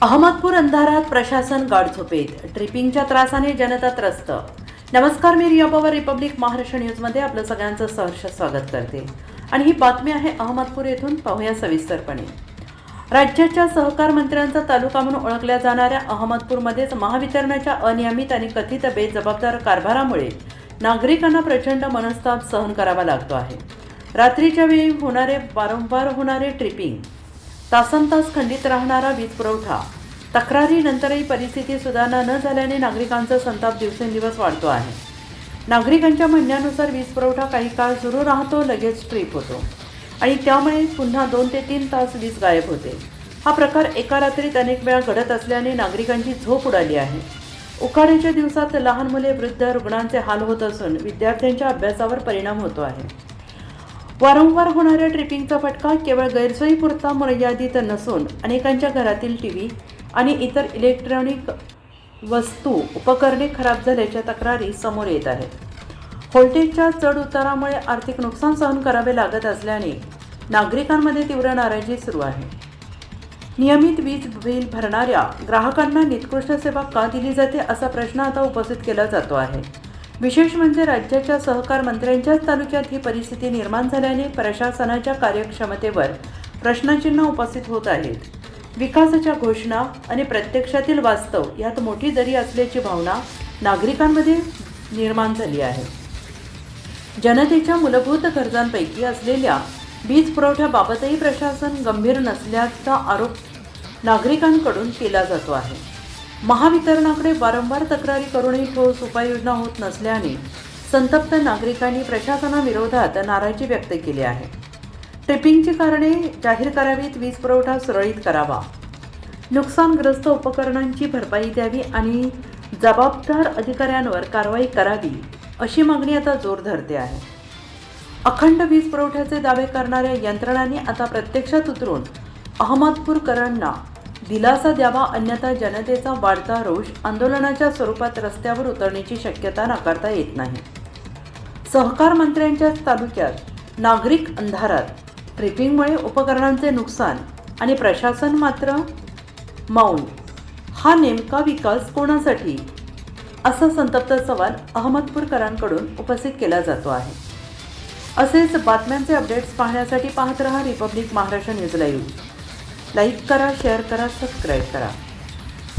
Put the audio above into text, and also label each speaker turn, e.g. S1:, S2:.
S1: अहमदपूर अंधारात प्रशासन गाढझोपेत, ट्रिपिंगच्या त्रासाने जनता त्रस्त. नमस्कार, मी रिया पवार रिपब्लिक महाराष्ट्र न्यूजमध्ये आपलं सगळ्यांचं सहर्ष स्वागत करते आणि ही बातमी आहे अहमदपूर येथून. पाहूया सविस्तरपणे. राज्याच्या सहकार मंत्र्यांचा तालुका म्हणून ओळखल्या जाणाऱ्या अहमदपूरमध्येच महावितरणाच्या अनियमित आणि कथित बेजबाबदार कारभारामुळे नागरिकांना प्रचंड मनस्ताप सहन करावा लागतो आहे. रात्रीच्या वेळी वारंवार होणारे ट्रिपिंग, तासनतास खंडित राहणारा वीज पुरवठा, तक्रारीनंतरही परिस्थिती सुधारणा न झाल्याने नागरिकांचा संताप दिवसेंदिवस वाढतो आहे. नागरिकांच्या म्हणण्यानुसार वीज पुरवठा काही काळ सुरू राहतो, लगेच ट्रिप होतो आणि त्यामुळे पुन्हा 2 ते 3 तास वीज गायब होते. हा प्रकार एका रात्रीत अनेक वेळा घडत असल्याने नागरिकांची झोप उडाली आहे. उकाड्याच्या दिवसात लहान मुले, वृद्ध, रुग्णांचे हाल होत असून विद्यार्थ्यांच्या अभ्यासावर परिणाम होतो आहे. वारंवार होणाऱ्या ट्रिपिंगचा फटका केवळ गैरसोयीपुरता मर्यादित नसून अनेकांच्या घरातील टीव्ही आणि इतर इलेक्ट्रॉनिक वस्तू उपकरणे खराब झाल्याच्या तक्रारी समोर येत आहेत. व्होल्टेजच्या चढ उतारामुळे आर्थिक नुकसान सहन करावे लागत असल्याने नागरिकांमध्ये तीव्र नाराजी सुरू आहे. नियमित वीज बिल भरणाऱ्या ग्राहकांना निकृष्ट सेवा का दिली जाते असा प्रश्न आता उपस्थित केला जातो आहे. विशेष म्हणजे राज्याच्या सहकार मंत्र्यांच्याच तालुक्यात ही परिस्थिती निर्माण झाल्याने प्रशासनाच्या कार्यक्षमतेवर प्रश्नचिन्ह उपस्थित होत आहेत. विकासाच्या घोषणा आणि प्रत्यक्षातील वास्तव यात मोठी दरी असल्याची भावना नागरिकांमध्ये निर्माण झाली आहे. जनतेच्या मूलभूत गरजांपैकी असलेल्या वीज पुरवठ्याबाबतही प्रशासन गंभीर नसल्याचा आरोप नागरिकांकडून केला जातो आहे. महावितरणाकडे वारंवार तक्रारी करूनही ठोस उपाययोजना होत नसल्याने संतप्त नागरिकांनी प्रशासनाविरोधात नाराजी व्यक्त केली आहे. ट्रिपिंगची कारणे जाहीर करावीत, वीज पुरवठा सुरळीत करावा, नुकसानग्रस्त उपकरणांची भरपाई द्यावी आणि जबाबदार अधिकाऱ्यांवर कारवाई करावी अशी मागणी आता जोर धरते आहे. अखंड वीज पुरवठ्याचे दावे करणाऱ्या यंत्रणांनी आता प्रत्यक्षात उतरून अहमदपूरकरांना दिलासा द्यावा, अन्यथा जनतेचा वाढता रोष आंदोलनाच्या स्वरूपात रस्त्यावर उतरण्याची शक्यता नाकारता येत नाही. सहकार मंत्र्यांच्या तालुक्यात नागरिक अंधारात, ट्रिपिंगमुळे उपकरणांचे नुकसान आणि प्रशासन मात्र मौन. हा नेमका विकास कोणासाठी, असा संतप्त सवाल अहमदपूरकरांकडून उपस्थित केला जातो आहे. असेच बातम्यांचे अपडेट्स पाहण्यासाठी पाहत रहा Republic Maharashtra news live. Like करा, शेअर करा, सबस्क्राईब करा.